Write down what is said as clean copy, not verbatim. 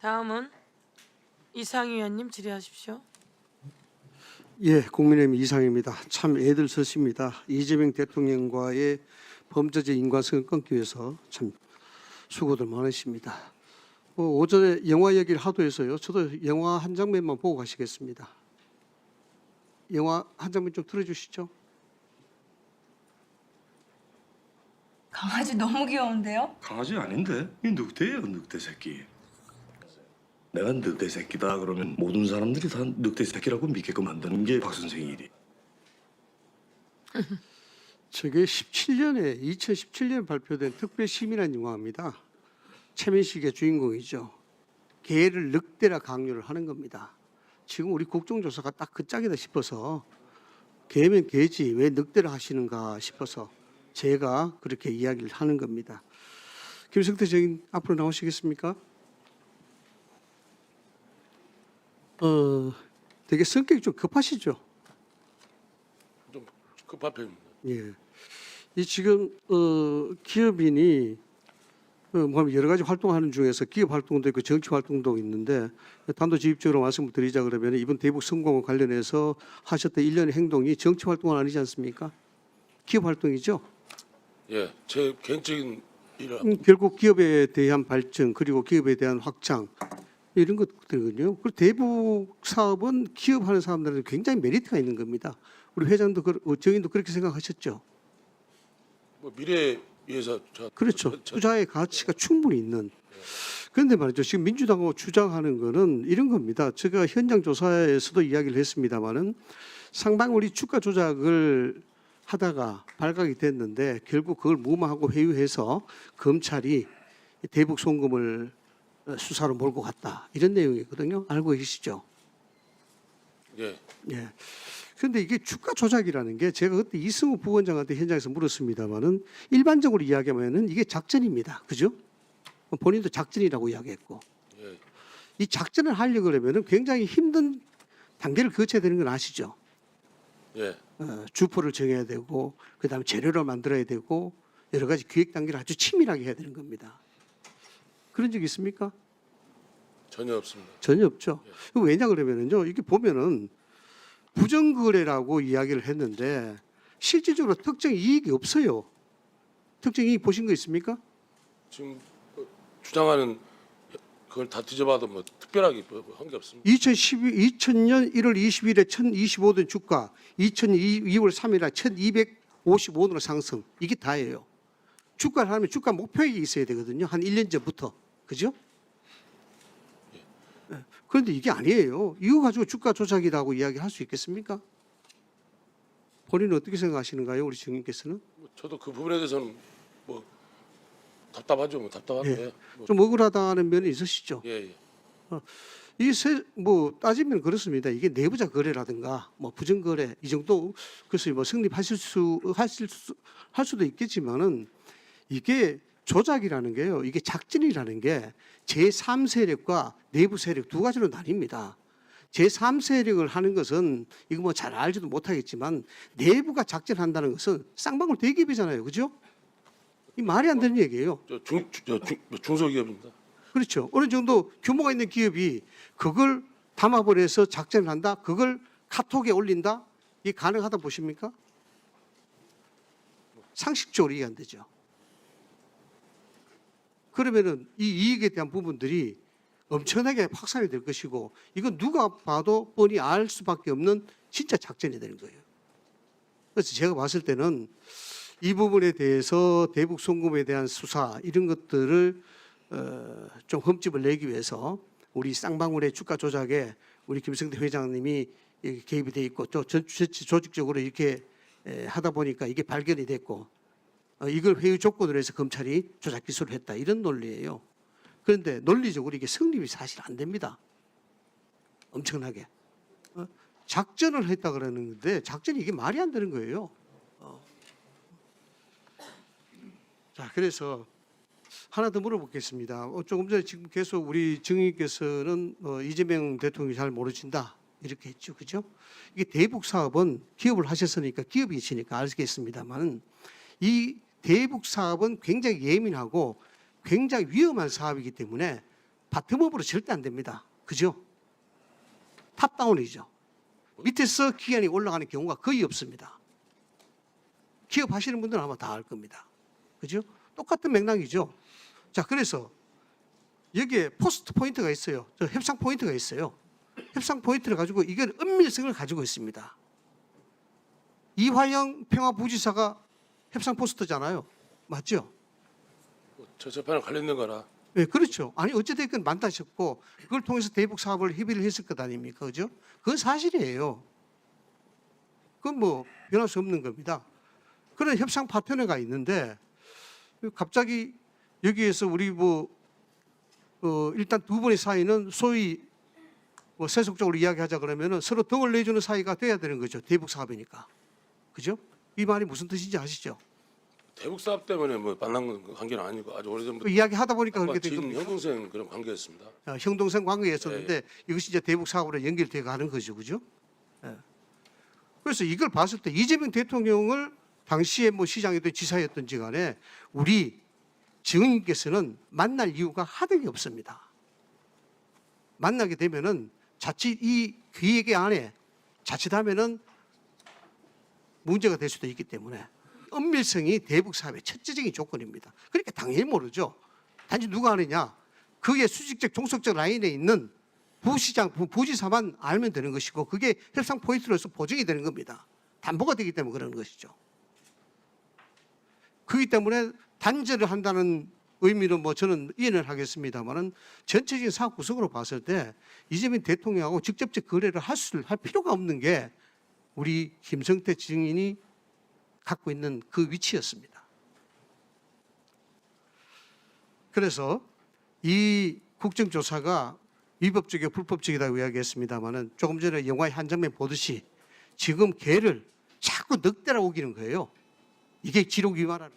다음은 이상희 의원님 질의하십시오. 예, 국민의힘 이상입니다. 참 애들 서십니다. 이재명 대통령과의 범죄적 인과성을 끊기 위해서 참 수고들 많으십니다. 오전에 영화 얘기를 하도 해서요. 저도 영화 한 장면만 보고 가시겠습니다. 영화 한 장면 좀 틀어주시죠. 강아지 너무 귀여운데요? 강아지 아닌데? 이 늑대예요, 늑대 새끼. 내가 늑대 새끼다 그러면 모든 사람들이 다 늑대 새끼라고 믿게끔 만드는 게 박 선생의 일이. 저게 2017년에 발표된 특별시민한 영화입니다. 최민식의 주인공이죠. 개를 늑대라 강요를 하는 겁니다. 지금 우리 국정조사가 딱 그 짝이다 싶어서 개면 개지 왜 늑대라 하시는가 싶어서 제가 그렇게 이야기를 하는 겁니다. 김성태 증인 앞으로 나오시겠습니까? 되게 성격이 좀 급하시죠? 좀 급한 편입니다. 예. 이 지금 기업인이 뭐 여러 가지 활동하는 중에서 기업 활동도 있고 정치 활동도 있는데 단도직입적으로 말씀을 드리자 그러면 이번 대북 성공과 관련해서 하셨던 일련의 행동이 정치 활동은 아니지 않습니까? 기업 활동이죠. 예, 제 개인적인 일을 결국 기업에 대한 발전 그리고 기업에 대한 확장 이런 것들이거든요. 그리고 대북 사업은 기업하는 사람들한테 굉장히 메리트가 있는 겁니다. 우리 회장도 정인도 그렇게 생각하셨죠. 뭐 미래에 위해서 그렇죠. 투자의 가치가 충분히 있는. 그런데 말이죠. 지금 민주당하고 주장하는 거는 이런 겁니다. 제가 현장 조사에서도 이야기를 했습니다마는 상방울이 주가 조작을 하다가 발각이 됐는데 결국 그걸 무마하고 회유해서 검찰이 대북 송금을 수사로 몰고 갔다. 이런 내용이거든요. 알고 계시죠? 예, 예. 그런데 이게 주가 조작이라는 게 제가 그때 이승우 부원장한테 현장에서 물었습니다마는 일반적으로 이야기하면은 이게 작전입니다. 그죠? 본인도 작전이라고 이야기했고 예, 이 작전을 하려고 그러면은 굉장히 힘든 단계를 거쳐야 되는 건 아시죠? 예, 주포를 정해야 되고 그다음에 재료를 만들어야 되고 여러 가지 기획 단계를 아주 치밀하게 해야 되는 겁니다. 그런 적 있습니까? 전혀 없습니다. 전혀 없죠. 왜냐 그러면은요. 이게 보면은 부정거래라고 이야기를 했는데 실질적으로 특정 이익이 없어요. 특정 이익 보신 거 있습니까? 지금 주장하는 그걸 다 뒤져봐도 뭐 특별하게 한 게 없습니다. 2000년 1월 20일에 1025던 주가 2002월 3일에 1255원으로 상승. 이게 다예요. 주가를 하면 주가 목표액이 있어야 되거든요. 한 1년 전부터. 그죠? 네. 그런데 이게 아니에요. 이거 가지고 주가 조작이라고 이야기할 수 있겠습니까? 본인은 어떻게 생각하시는가요? 우리 증인께서는? 뭐 저도 그 부분에 대해서는 뭐 답답하죠. 뭐 답답한데. 예. 좀 억울하다는 면이 있으시죠? 예, 예. 뭐 따지면 그렇습니다. 이게 내부자 거래라든가 뭐 부정 거래 이 정도 그래서 뭐 성립하실 할 수도 있겠지만은 이게 조작이라는 게요. 이게 작전이라는 게 제3 세력과 내부 세력 두 가지로 나뉩니다. 제3 세력을 하는 것은 이거 뭐 잘 알지도 못하겠지만 내부가 작전한다는 것은 쌍방울 대기업이잖아요. 그죠? 이 말이 안 되는 얘기예요. 중소기업입니다. 그렇죠. 어느 정도 규모가 있는 기업이 그걸 담합을 해서 작전을 한다. 그걸 카톡에 올린다. 이게 가능하다 보십니까? 상식적으로 이해 안 되죠. 그러면은 이 이익에 대한 부분들이 엄청나게 확산이 될 것이고 이건 누가 봐도 뻔히 알 수밖에 없는 진짜 작전이 되는 거예요. 그래서 제가 봤을 때는 이 부분에 대해서 대북 송금에 대한 수사 이런 것들을 좀 흠집을 내기 위해서 우리 쌍방울의 주가 조작에 우리 김성태 회장님이 개입이 돼 있고 또 조직적으로 이렇게 하다 보니까 이게 발견이 됐고 이걸 회유 조건으로 해서 검찰이 조작 기소를 했다 이런 논리예요. 그런데 논리적으로 이게 성립이 사실 안 됩니다. 엄청나게 작전을 했다 그러는데 작전이 이게 말이 안 되는 거예요. 자 그래서 하나 더 물어보겠습니다. 조금 전에 지금 계속 우리 증인께서는 이재명 대통령이 잘 모르신다 이렇게 했죠, 그죠? 이게 대북 사업은 기업을 하셨으니까 기업이시니까 알겠습니다만 이 대북 사업은 굉장히 예민하고 굉장히 위험한 사업이기 때문에 바텀업으로 절대 안 됩니다. 그죠? 탑다운이죠. 밑에서 기간이 올라가는 경우가 거의 없습니다. 기업 하시는 분들은 아마 다 알 겁니다. 그죠? 똑같은 맥락이죠. 자, 그래서 여기에 포스트 포인트가 있어요. 저 협상 포인트가 있어요. 협상 포인트를 가지고 이건 은밀성을 가지고 있습니다. 이화영 평화부지사가 협상 포스트잖아요. 맞죠? 저 재판에 관련된 거라. 네, 그렇죠. 아니 어찌됐든 만나셨고 그걸 통해서 대북 사업을 협의를 했을 것 아닙니까, 그죠? 그건 사실이에요. 그건 뭐 변할 수 없는 겁니다. 그런 협상 파트너가 있는데 갑자기 여기에서 우리 일단 두 분의 사이는 소위 세속적으로 이야기하자 그러면은 서로 덕을 내주는 사이가 돼야 되는 거죠. 대북 사업이니까, 그죠? 이 말이 무슨 뜻인지 아시죠? 대북 사업 때문에 뭐 만난 관계는 아니고 아주 오래전부터 그 이야기하다 보니까 그렇게 된 진 겁니다. 형동생 그런 관계였습니다. 형동생 관계였었는데 이것이 이제 대북 사업으로 연결돼 가는 거죠, 그죠? 예. 그래서 이걸 봤을 때 이재명 대통령을 당시에 뭐 시장이든 지사였든지 간에 우리 증인께서는 만날 이유가 하등이 없습니다. 만나게 되면은 자칫 이 기획의 안에 자칫하면은 문제가 될 수도 있기 때문에 은밀성이 대북 사업의 첫째적인 조건입니다. 그러니까 당연히 모르죠. 단지 누가 아느냐? 그게 수직적 종속적 라인에 있는 부시장, 부지사만 알면 되는 것이고 그게 협상 포인트로서 보증이 되는 겁니다. 담보가 되기 때문에 그러는 것이죠. 그렇기 때문에 단절을 한다는 의미로 뭐 저는 이해를 하겠습니다만은 전체적인 사업 구성으로 봤을 때 이재명 대통령하고 직접적 거래를 할 필요가 없는 게 우리 김성태 증인이 갖고 있는 그 위치였습니다. 그래서 이 국정조사가 위법적이고 불법적이라고 이야기했습니다만은 조금 전에 영화의 한 장면 보듯이 지금 걔를 자꾸 늑대라고 우기는 거예요. 이게 기록 위반하는